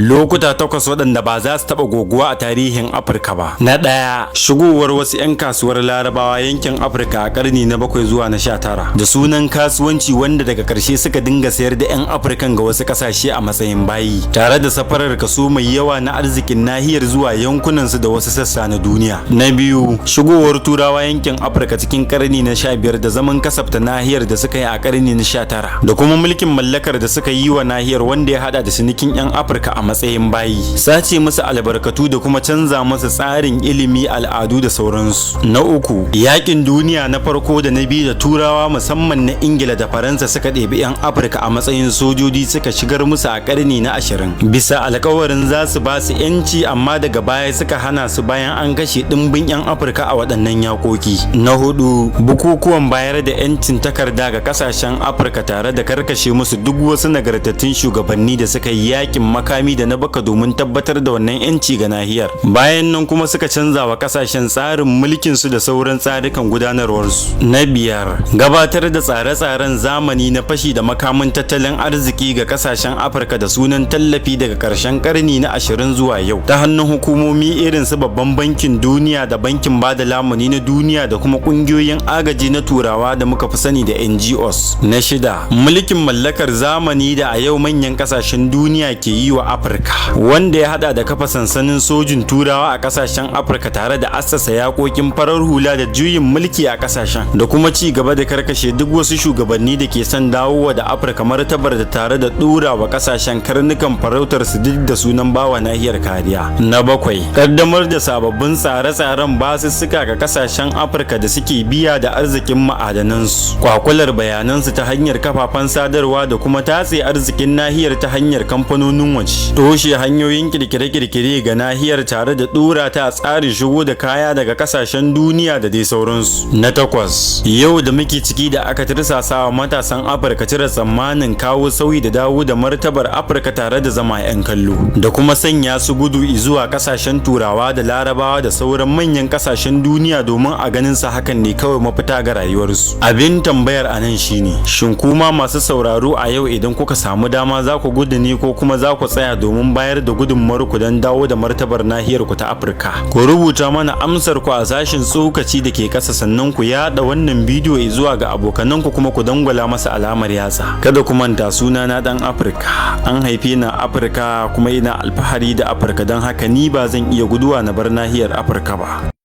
Lokuta 8 waɗanda ba za su taɓa goguwa a tarihin Afirka ba. Na ɗaya, shigowar wasu 'yan kasuwar Larabawa yankin Afirka a ƙarni na 7 zuwa na 19 da sunan kasuwanci, wanda daga ƙarshe suka dinga sayar da 'yan Afirkan ga wasu ƙasashe a matsayin bayi, tare da safarar kaso mai yawa na arzikin nahiyar zuwa yankunansu da wasu sassa na duniya. Na biyu, shigowar Turawa yankin Afirka cikin ƙarni na 15 da zaman kasafta nahiyar da suka yi a ƙarni na 19 da kuma mulkin mallakar da suka yi wa nahiyar, wanda ya hada da cinikin 'yan Afirka a matsayin bayi, sace musu albarkatu da kuma canza musu tsarin ilimi, al'adu da sauransu. Na uku, yakin duniya na farko da na biyu da Turawa musamman na Ingila da Faransa suka ɗebi 'yan Afirka a matsayin sojoji suka shigar musu a ƙarni na 20 bisa alƙawarin za su ba su 'yanci, amma daga baya suka hana su bayan an kashe ɗimbin 'yan Afirka a waɗannan yakoki. Na hudu, bukukuwan bayar da 'yancin takarda ga ƙasashen Afirka tare da karkashe musu duk wasu nagartattun shugabanni da suka yi yakin makami da na baka domin tabbatar da wannan 'yanci ga nahiyar. Bayan nan kuma suka canza wa kasashen tsarin mulkin su da sauran tsarikan gudanarwarsu. Na biyar, gabatar da tsare-tsaren zamani na fashi da makamin tattalin arziki ga kasashen Afirka da sunan tallafi daga karshen karni na 20 zuwa yau ta hannun hukumomi irin su Babban Bankin Duniya da Bankin Bada Lamuni na Duniya da kuma kungiyoyin agaji na Turawa da muka fi sani da NGOs. Na shida, mulkin mallakar zamani da a yau manyan kasashen duniya ke yi wa Afirka, wanda ya hada da kafa sansanin sojin Turawa a kasashen Afirka tare da assasa yakokin farar hula da juyin mulki a kasashen, da kuma ci gaba da karkashe duk wasu shugabanni da ke son dawowa da Afirka martabar da tare da dura wa kasashen karnukan farautar su duk da sunan bawa nahiyar kariya. Na bakwai, kaddamar da sababbin tsare-tsaren basussuka ga kasashen Afirka da suke biya da arzikin ma'adanansu, kwakular bayanansu ta hanyar kafafen sadarwa da kuma tatse arzikin nahiyar ta hanyar kamfanonin waje, toshe hanyoyin kirkire-kirkire ga nahiyar tare da dora ta a tsarin shigo da kaya daga kasashen duniya da dai sauransu. Na takwas, yau da muke ciki da aka tirsasa wa matasan Afirka cire tsammanin kawo sauyi da dawo da martabar Afirka tare da zama 'yan kallo, da kuma sanya su gudu zuwa kasashen Turawa da Larabawa da sauran manyan kasashen duniya domin a ganin sa hakan ne kawai mafita ga rayuwarsu. Abin tambayar a nan shine, shin kuma masu sauraro a yau idan kuka samu dama za ku gudu ne ko kuma za ku tsaya domin bayar da gudunmawar ku don dawo da martabar nahiyar ku ta Afirka? Ku rubuta mana amsar ku a sashin tsokaci da ke kasa, sannan ku yada wannan bidiyo zuwa ga abokanan ku kuma ku dangwala masa alamar yatsa. Kada ku manta, suna na dan Afirka, an haife ni a Afirka kuma ina alfahari da Afirka, don haka ni ba zan iya guduwa na bar nahiyar Afirka ba.